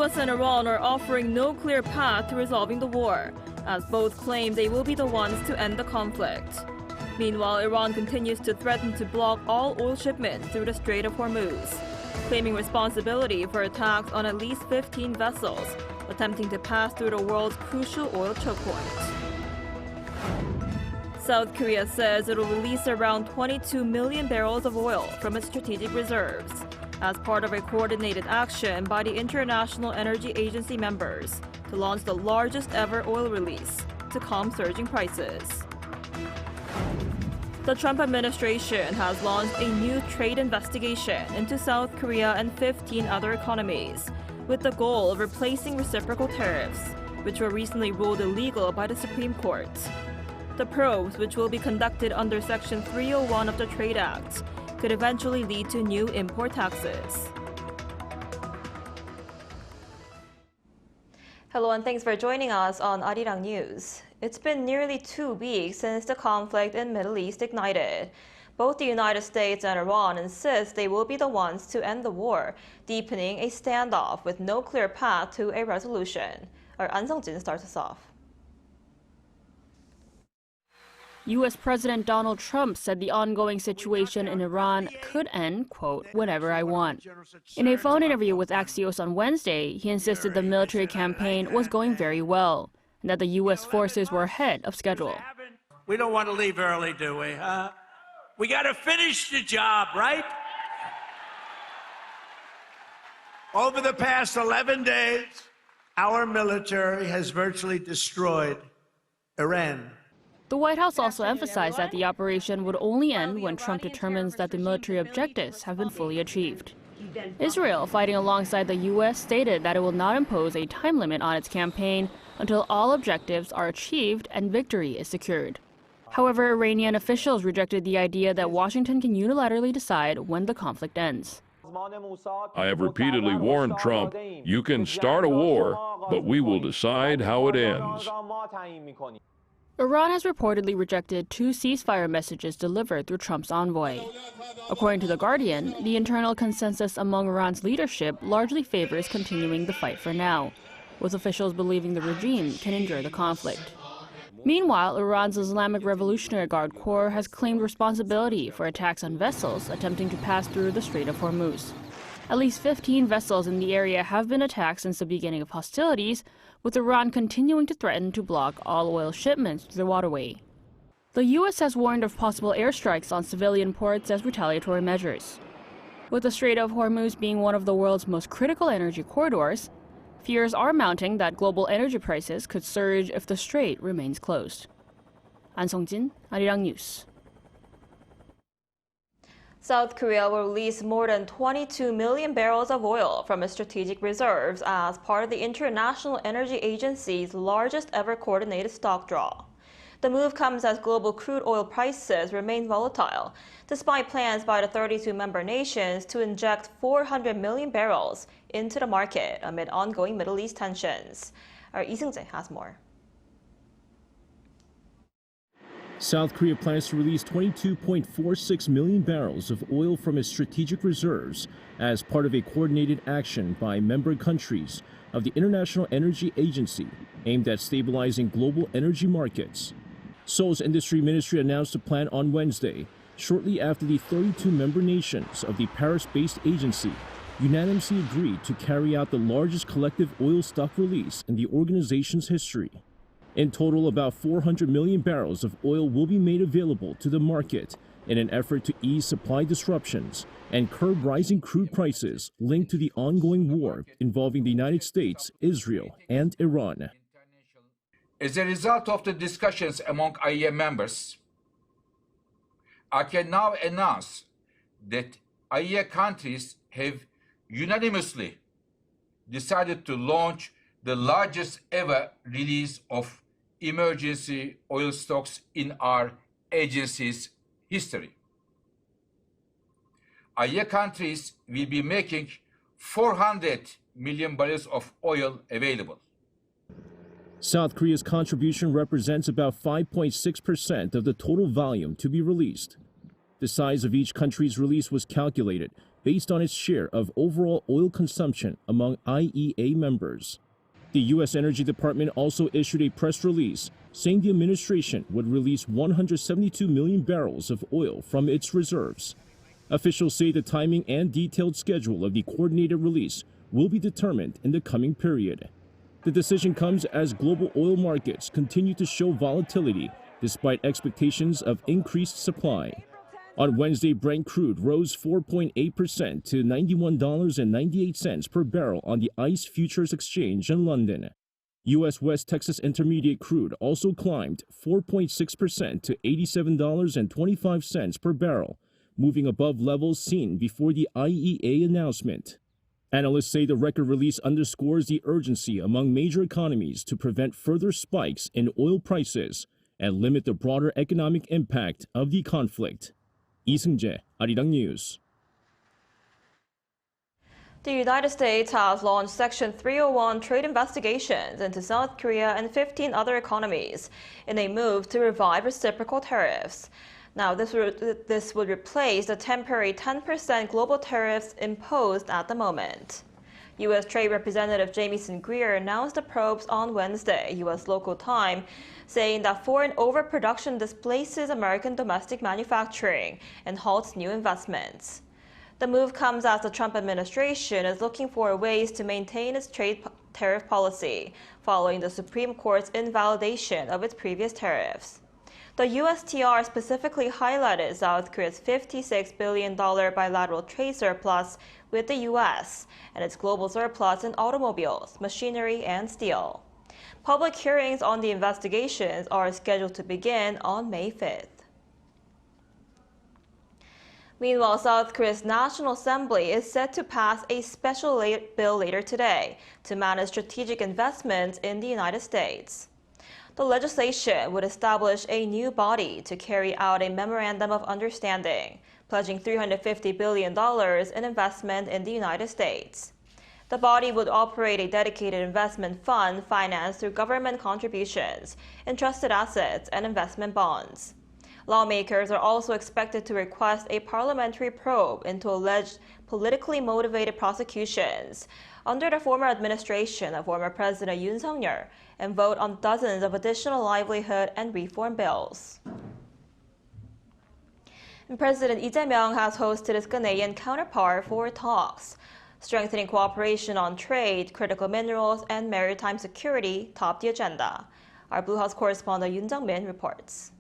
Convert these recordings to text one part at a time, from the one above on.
US and Iran are offering no clear path to resolving the war, as both claim they will be the ones to end the conflict. Meanwhile, Iran continues to threaten to block all oil shipments through the Strait of Hormuz, claiming responsibility for attacks on at least 15 vessels attempting to pass through the world's crucial oil choke point. South Korea says it will release around 22 million barrels of oil from its strategic reserves as part of a coordinated action by the International Energy Agency members to launch the largest ever oil release to calm surging prices. The Trump administration has launched a new trade investigation into South Korea and 15 other economies, with the goal of replacing reciprocal tariffs, which were recently ruled illegal by the Supreme Court. The probes, which will be conducted under Section 301 of the Trade Act, could eventually lead to new import taxes. Hello and thanks for joining us on Arirang News. It's been nearly 2 weeks since the conflict in the Middle East ignited. Both the United States and Iran insist they will be the ones to end the war, deepening a standoff with no clear path to a resolution. Our An Sung-jin starts us off. U.S. President Donald Trump said the ongoing situation in Iran could end, quote, whenever I want. In a phone interview with Axios on Wednesday, he insisted the military campaign was going very well, and that the U.S. forces were ahead of schedule. We don't want to leave early, do we? We got to finish the job, right? Over the past 11 days, our military has virtually destroyed Iran. The White House also emphasized that the operation would only end when Trump determines that the military objectives have been fully achieved. Israel, fighting alongside the U.S., stated that it will not impose a time limit on its campaign until all objectives are achieved and victory is secured. However, Iranian officials rejected the idea that Washington can unilaterally decide when the conflict ends. I have repeatedly warned Trump, you can start a war, but we will decide how it ends. Iran has reportedly rejected 2 ceasefire messages delivered through Trump's envoy. According to The Guardian, the internal consensus among Iran's leadership largely favors continuing the fight for now, with officials believing the regime can endure the conflict. Meanwhile, Iran's Islamic Revolutionary Guard Corps has claimed responsibility for attacks on vessels attempting to pass through the Strait of Hormuz. At least 15 vessels in the area have been attacked since the beginning of hostilities, with Iran continuing to threaten to block all oil shipments through the waterway. The U.S. has warned of possible airstrikes on civilian ports as retaliatory measures. With the Strait of Hormuz being one of the world's most critical energy corridors, fears are mounting that global energy prices could surge if the strait remains closed. An Sung-jin, Arirang News. South Korea will release more than 22 million barrels of oil from its strategic reserves as part of the International Energy Agency's largest ever coordinated stock draw. The move comes as global crude oil prices remain volatile, despite plans by the 32 member nations to inject 400 million barrels into the market amid ongoing Middle East tensions. Our Lee Seung-jae has more. South Korea plans to release 22.46 million barrels of oil from its strategic reserves as part of a coordinated action by member countries of the International Energy Agency aimed at stabilizing global energy markets. Seoul's industry ministry announced the plan on Wednesday, shortly after the 32 member nations of the Paris-based agency unanimously agreed to carry out the largest collective oil stock release in the organization's history. In total, about 400 million barrels of oil will be made available to the market in an effort to ease supply disruptions and curb rising crude prices linked to the ongoing war involving the United States, Israel, and Iran. As a result of the discussions among IEA members, I can now announce that IEA countries have unanimously decided to launch the largest ever release of emergency oil stocks in our agency's history. IEA countries will be making 400 million barrels of oil available. South Korea's contribution represents about 5.6% of the total volume to be released. The size of each country's release was calculated based on its share of overall oil consumption among IEA members. The U.S. Energy Department also issued a press release saying the administration would release 172 million barrels of oil from its reserves. Officials say the timing and detailed schedule of the coordinated release will be determined in the coming period. The decision comes as global oil markets continue to show volatility despite expectations of increased supply. On Wednesday, Brent crude rose 4.8% to $91.98 per barrel on the ICE Futures Exchange in London. U.S. West Texas Intermediate crude also climbed 4.6% to $87.25 per barrel, moving above levels seen before the IEA announcement. Analysts say the record release underscores the urgency among major economies to prevent further spikes in oil prices and limit the broader economic impact of the conflict. 이승재, Arirang News. The United States has launched Section 301 trade investigations into South Korea and 15 other economies in a move to revive reciprocal tariffs. Now, this would replace the temporary 10% global tariffs imposed at the moment. U.S. Trade Representative Jamieson Greer announced the probes on Wednesday, U.S. local time, saying that foreign overproduction displaces American domestic manufacturing and halts new investments. The move comes as the Trump administration is looking for ways to maintain its trade tariff policy, following the Supreme Court's invalidation of its previous tariffs. The USTR specifically highlighted South Korea's $56 billion bilateral trade surplus with the U.S. and its global surplus in automobiles, machinery, and steel. Public hearings on the investigations are scheduled to begin on May 5th. Meanwhile, South Korea's National Assembly is set to pass a special bill later today to manage strategic investments in the United States. The legislation would establish a new body to carry out a memorandum of understanding, pledging $350 billion in investment in the United States. The body would operate a dedicated investment fund financed through government contributions, entrusted assets, and investment bonds. Lawmakers are also expected to request a parliamentary probe into alleged politically motivated prosecutions under the former administration of former President Yoon Suk-yeol and vote on dozens of additional livelihood and reform bills. And President Lee Jae-myung has hosted his Ghanaian counterpart for talks. Strengthening cooperation on trade, critical minerals, and maritime security topped the agenda. Our Blue House correspondent Yoon Jung-min reports.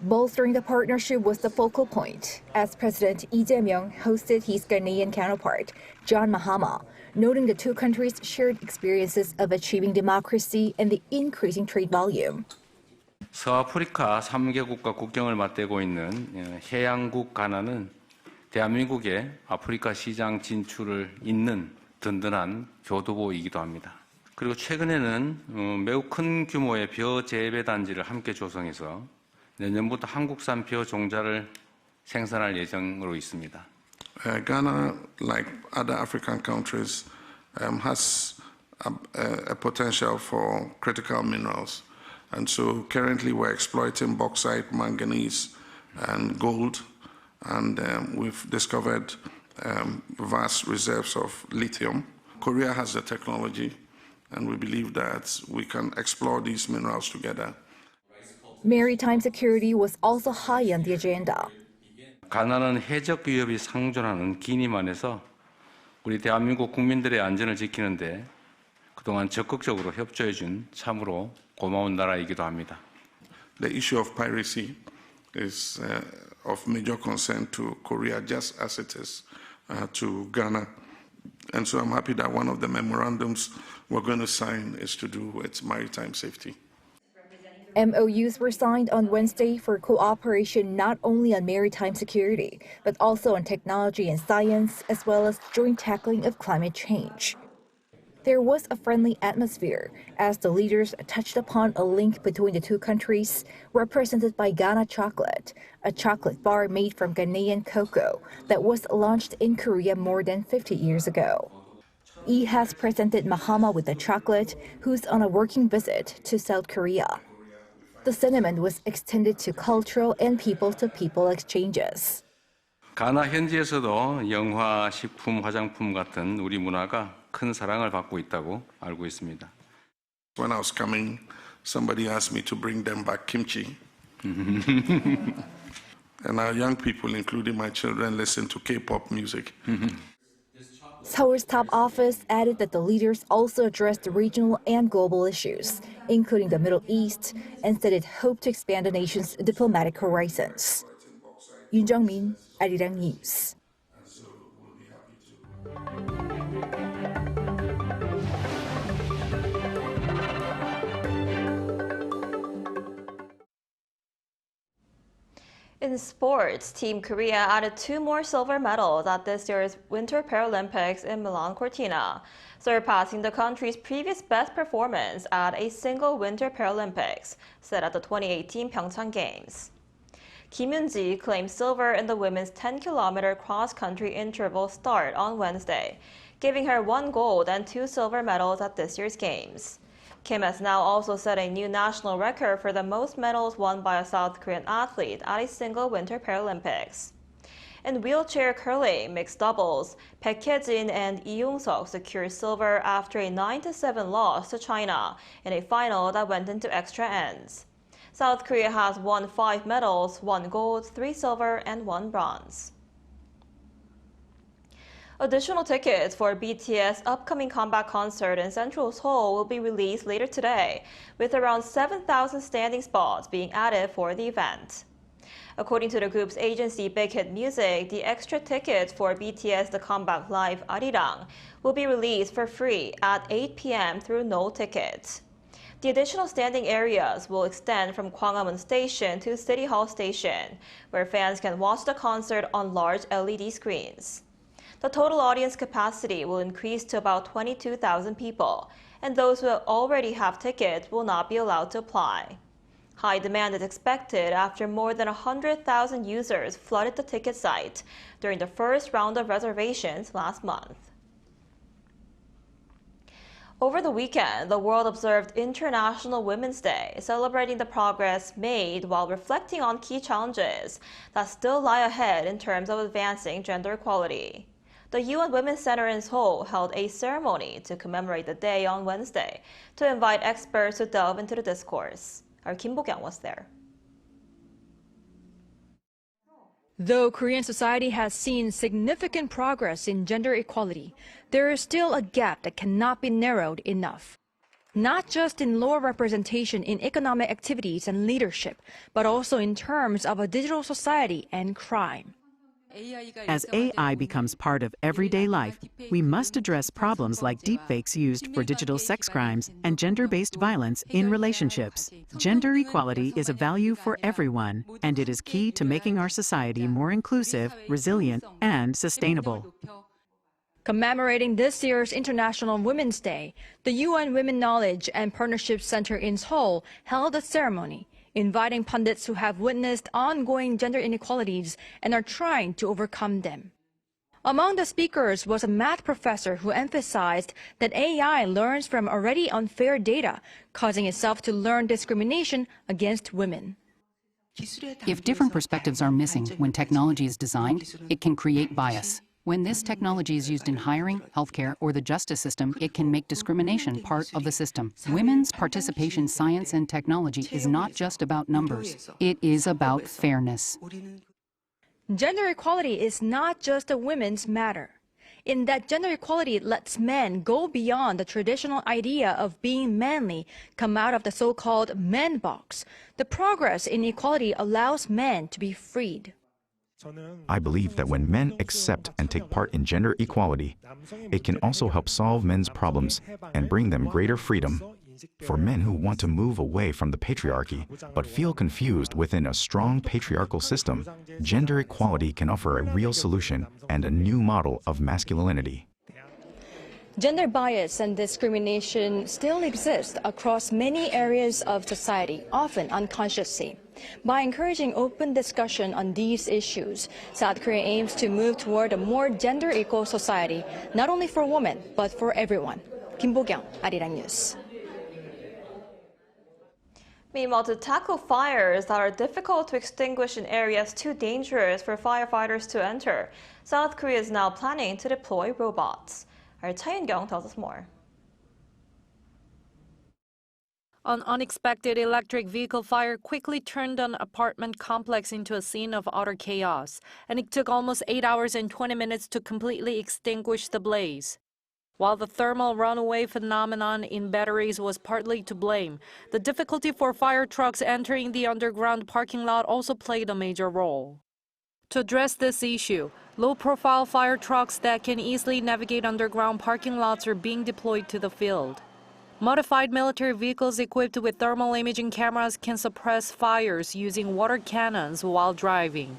Bolstering the partnership was the focal point as President Lee Jae-myung hosted his Ghanaian counterpart, John Mahama, noting the two countries' shared experiences of achieving democracy and the increasing trade volume. 서아프리카 3개국과 국경을 맞대고 있는 해양국 가나는 대한민국의 아프리카 시장 진출을 잇는 든든한 교두보이기도 합니다. 그리고 최근에는 매우 큰 규모의 벼 재배 단지를 함께 조성해서 내년부터 한국산 벼 종자를 생산할 예정으로 있습니다. Ghana, like other African countries, has a potential for critical minerals. And so currently we're exploiting bauxite, manganese, and gold. And we've discovered vast reserves of lithium. Korea has the technology, and we believe that we can explore these minerals together. Maritime security was also high on the agenda. 가나는 해적 위협이 상존하는 기니만에서 우리 대한민국 국민들의 안전을 지키는데 그동안 적극적으로 협조해준 참으로 고마운 나라이기도 합니다. The issue of piracy is of major concern to Korea, just as it is to Ghana. And so I'm happy that one of the memorandums we're going to sign is to do with maritime safety. MOUs were signed on Wednesday for cooperation not only on maritime security, but also on technology and science, as well as joint tackling of climate change. There was a friendly atmosphere as the leaders touched upon a link between the two countries, represented by Ghana Chocolate, a chocolate bar made from Ghanaian cocoa that was launched in Korea more than 50 years ago. Lee has presented Mahama with the chocolate, who's on a working visit to South Korea. The sentiment was extended to cultural and people-to-people exchanges. 가나 현지에서도 영화, 식품, 화장품 같은 우리 문화가 큰 사랑을 받고 있다고 알고 있습니다. When I was coming, somebody asked me to bring them back kimchi. And our young people, including my children, listen to K-pop music. Seoul's top office added that the leaders also addressed regional and global issues, including the Middle East, and said it hoped to expand the nation's diplomatic horizons. Yoon Jung-min, Arirang News. In sports, Team Korea added 2 more silver medals at this year's Winter Paralympics in Milan Cortina, surpassing the country's previous best performance at a single Winter Paralympics, set at the 2018 Pyeongchang Games. Kim Yoon-ji claimed silver in the women's 10-kilometer cross-country interval start on Wednesday, giving her 1 gold and 2 silver medals at this year's Games. Kim has now also set a new national record for the most medals won by a South Korean athlete at a single Winter Paralympics. In wheelchair curling mixed doubles, Baek Hye-jin and Lee Young-seok secured silver after a 9-7 loss to China in a final that went into extra ends. South Korea has won 5 medals, 1 gold, 3 silver, and 1 bronze. Additional tickets for BTS' upcoming comeback concert in central Seoul will be released later today, with around 7,000 standing spots being added for the event. According to the group's agency Big Hit Music, the extra tickets for BTS' The Comeback Live Arirang will be released for free at 8 p.m. through no tickets. The additional standing areas will extend from Gwanghwamun Station to City Hall Station, where fans can watch the concert on large LED screens. The total audience capacity will increase to about 22,000 people, and those who already have tickets will not be allowed to apply. High demand is expected after more than 100,000 users flooded the ticket site during the first round of reservations last month. Over the weekend, the world observed International Women's Day, celebrating the progress made while reflecting on key challenges that still lie ahead in terms of advancing gender equality. The UN Women's Center in Seoul held a ceremony to commemorate the day on Wednesday to invite experts to delve into the discourse. Our Kim Bo-kyung was there. Though Korean society has seen significant progress in gender equality, there is still a gap that cannot be narrowed enough. Not just in lower representation in economic activities and leadership, but also in terms of a digital society and crime. As AI becomes part of everyday life, we must address problems like deepfakes used for digital sex crimes and gender-based violence in relationships. Gender equality is a value for everyone, and it is key to making our society more inclusive, resilient, and sustainable. Commemorating this year's International Women's Day, the UN Women Knowledge and Partnership Center in Seoul held a ceremony, inviting pundits who have witnessed ongoing gender inequalities and are trying to overcome them. Among the speakers was a math professor who emphasized that AI learns from already unfair data, causing itself to learn discrimination against women. If different perspectives are missing when technology is designed, it can create bias. When this technology is used in hiring, healthcare, or the justice system, it can make discrimination part of the system. Women's participation in science and technology is not just about numbers. It is about fairness. Gender equality is not just a women's matter, in that gender equality lets men go beyond the traditional idea of being manly, come out of the so-called man box. The progress in equality allows men to be freed. I believe that when men accept and take part in gender equality, it can also help solve men's problems and bring them greater freedom. For men who want to move away from the patriarchy but feel confused within a strong patriarchal system, gender equality can offer a real solution and a new model of masculinity. Gender bias and discrimination still exist across many areas of society, often unconsciously. By encouraging open discussion on these issues, South Korea aims to move toward a more gender-equal society, not only for women, but for everyone. Kim Bo-kyung, Arirang News. Meanwhile, to tackle fires that are difficult to extinguish in areas too dangerous for firefighters to enter, South Korea is now planning to deploy robots. Our Cha Yun-kyung tells us more. An unexpected electric vehicle fire quickly turned an apartment complex into a scene of utter chaos, and it took almost 8 hours and 20 minutes to completely extinguish the blaze. While the thermal runaway phenomenon in batteries was partly to blame, the difficulty for fire trucks entering the underground parking lot also played a major role. To address this issue, low-profile fire trucks that can easily navigate underground parking lots are being deployed to the field. Modified military vehicles equipped with thermal imaging cameras can suppress fires using water cannons while driving.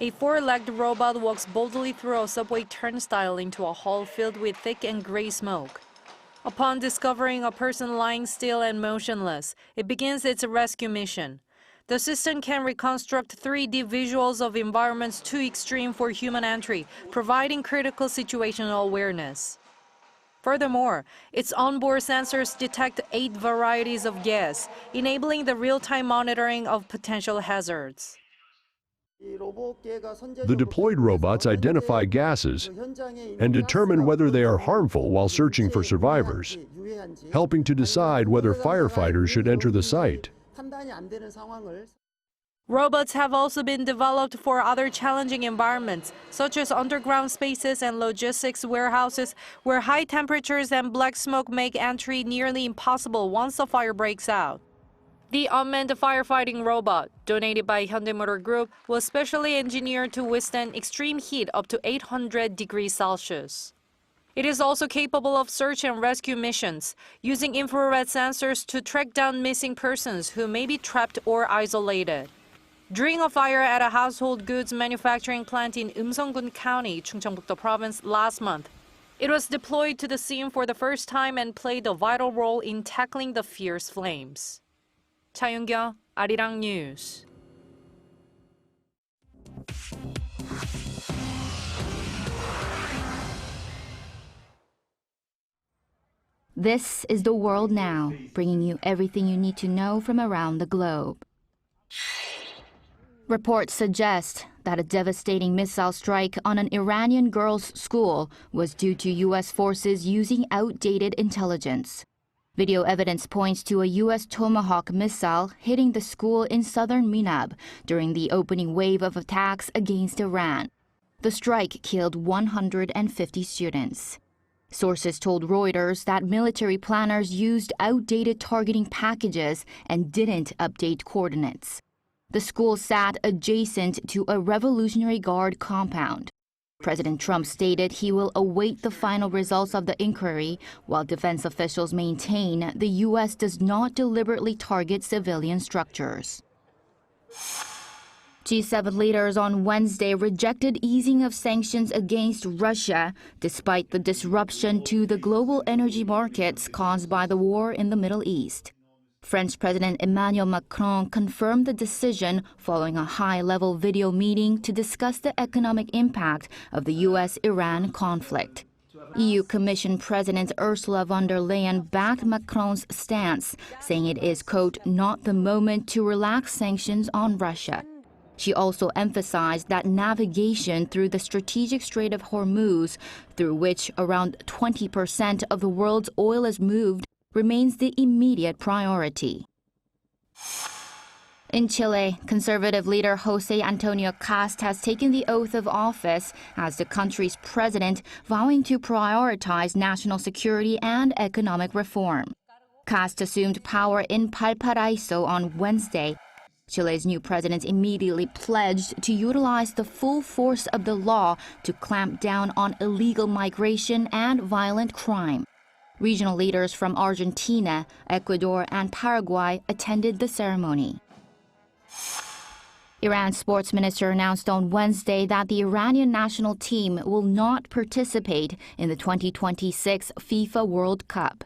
A four-legged robot walks boldly through a subway turnstile into a hall filled with thick and gray smoke. Upon discovering a person lying still and motionless, it begins its rescue mission. The system can reconstruct 3D visuals of environments too extreme for human entry, providing critical situational awareness. Furthermore, its onboard sensors detect 8 varieties of gas, enabling the real-time monitoring of potential hazards. The deployed robots identify gases and determine whether they are harmful while searching for survivors, helping to decide whether firefighters should enter the site. Robots have also been developed for other challenging environments, such as underground spaces and logistics warehouses, where high temperatures and black smoke make entry nearly impossible once a fire breaks out. The unmanned firefighting robot, donated by Hyundai Motor Group, was specially engineered to withstand extreme heat up to 800 degrees Celsius. It is also capable of search and rescue missions, using infrared sensors to track down missing persons who may be trapped or isolated. During a fire at a household goods manufacturing plant in Eumseong-gun County, Chungcheongbuk-do Province last month, it was deployed to the scene for the first time and played a vital role in tackling the fierce flames. Cha Yun-kyung, Arirang News. This is The World Now, bringing you everything you need to know from around the globe. Reports suggest that a devastating missile strike on an Iranian girls' school was due to U.S. forces using outdated intelligence. Video evidence points to a U.S. Tomahawk missile hitting the school in southern Minab during the opening wave of attacks against Iran. The strike killed 150 students. Sources told Reuters that military planners used outdated targeting packages and didn't update coordinates. The school sat adjacent to a Revolutionary Guard compound. President Trump stated he will await the final results of the inquiry, while defense officials maintain the U.S. does not deliberately target civilian structures. G7 leaders on Wednesday rejected easing of sanctions against Russia, despite the disruption to the global energy markets caused by the war in the Middle East. French President Emmanuel Macron confirmed the decision following a high-level video meeting to discuss the economic impact of the U.S.-Iran conflict. EU Commission President Ursula von der Leyen backed Macron's stance, saying it is, quote, not the moment to relax sanctions on Russia. She also emphasized that navigation through the strategic Strait of Hormuz, through which around 20% of the world's oil is moved, remains the immediate priority. In Chile, conservative leader José Antonio Kast has taken the oath of office as the country's president, vowing to prioritize national security and economic reform. Kast assumed power in Valparaiso on Wednesday. Chile's new president immediately pledged to utilize the full force of the law to clamp down on illegal migration and violent crime. Regional leaders from Argentina, Ecuador, and Paraguay attended the ceremony. Iran's sports minister announced on Wednesday that the Iranian national team will not participate in the 2026 FIFA World Cup.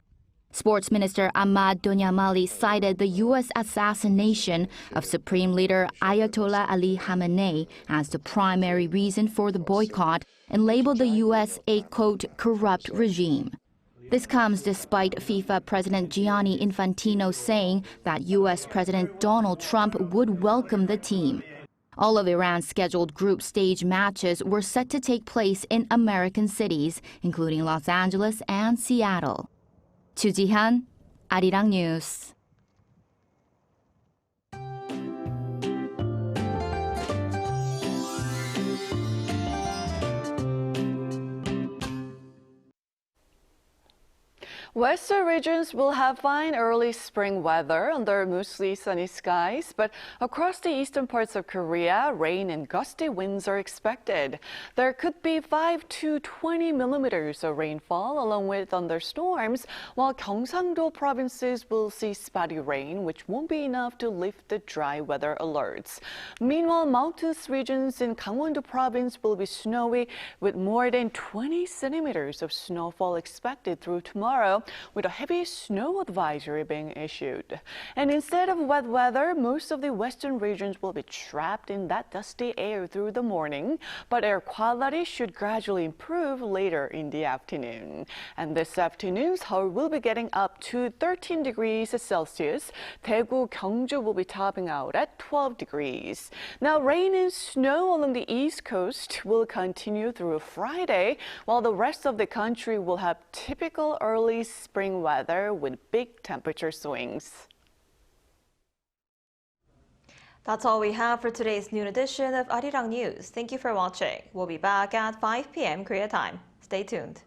Sports Minister Ahmad Doniamali cited the U.S. assassination of Supreme Leader Ayatollah Ali Khamenei as the primary reason for the boycott and labeled the U.S. a, quote, corrupt regime. This comes despite FIFA President Gianni Infantino saying that U.S. President Donald Trump would welcome the team. All of Iran's scheduled group stage matches were set to take place in American cities, including Los Angeles and Seattle. Chu Ji-han, Arirang News. Western regions will have fine early spring weather under mostly sunny skies, but across the eastern parts of Korea, rain and gusty winds are expected. There could be 5 to 20 millimeters of rainfall along with thunderstorms, while Gyeongsangdo provinces will see spotty rain, which won't be enough to lift the dry weather alerts. Meanwhile, mountainous regions in Gangwon-do province will be snowy with more than 20 centimeters of snowfall expected through tomorrow, with a heavy snow advisory being issued. And instead of wet weather, most of the western regions will be trapped in that dusty air through the morning, but air quality should gradually improve later in the afternoon. And this afternoon, Seoul will be getting up to 13 degrees Celsius. Daegu, Gyeongju will be topping out at 12 degrees. Now, rain and snow along the east coast will continue through Friday, while the rest of the country will have typical early spring weather with big temperature swings. That's all we have for today's noon edition of Arirang News. Thank you for watching. We'll be back at 5 p.m. Korea time. Stay tuned.